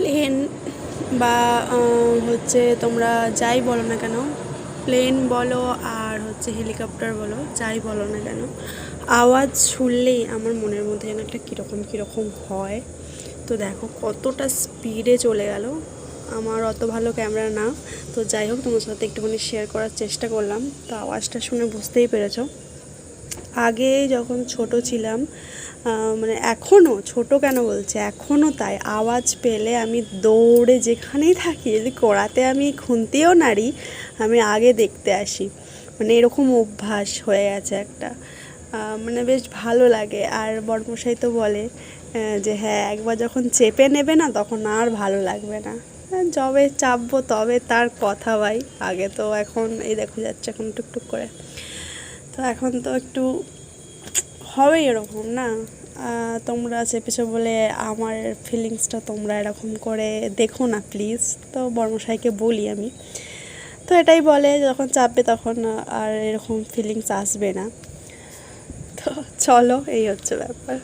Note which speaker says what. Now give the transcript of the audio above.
Speaker 1: Plane বা হচ্ছে তোমরা যাই বলো না কেন, প্লেন বলো আর হচ্ছে হেলিকপ্টার বলো, যাই বলো না কেন, আওয়াজ শুনলেই আমার মনের মধ্যে যেন একটা কীরকম কীরকম হয়। তো দেখো কতটা স্পিডে চলে গেল। আমার অত ভালো ক্যামেরা না, তো যাই হোক তোমার সাথে একটুখানি শেয়ার করার চেষ্টা করলাম। তো আওয়াজটা শুনে বুঝতেই পেরেছো। আগে যখন ছোট ছিলাম, মানে এখনও ছোট কেন বলছে, এখনও তাই, আওয়াজ পেলে আমি দৌড়ে যেখানেই থাকি, যদি কোড়াতে আমি খুন্তিও নাড়ি, আমি আগে দেখতে আসি। মানে এরকম অভ্যাস হয়ে গেছে একটা। মানে বেশ ভালো লাগে। আর বড়মশাই তো বলে যে হ্যাঁ, একবার যখন চেপে নেবে না তখন আর ভালো লাগবে না। যবে চাপবো তবে তার কথা ভাই। আগে তো, এখন এই দেখো যাচ্ছে এখন টুকটুক করে, তো এখন তো একটু হবেই এরকম না। তোমরা চেপেছো বলে আমার ফিলিংসটা তোমরা এরকম করে দেখো না প্লিজ। তো বর্মশাইকে বলি আমি, তো এটাই বলে যখন চাপবে তখন আর এরকম ফিলিংস আসবে না। তো চলো, এই হচ্ছে ব্যাপার।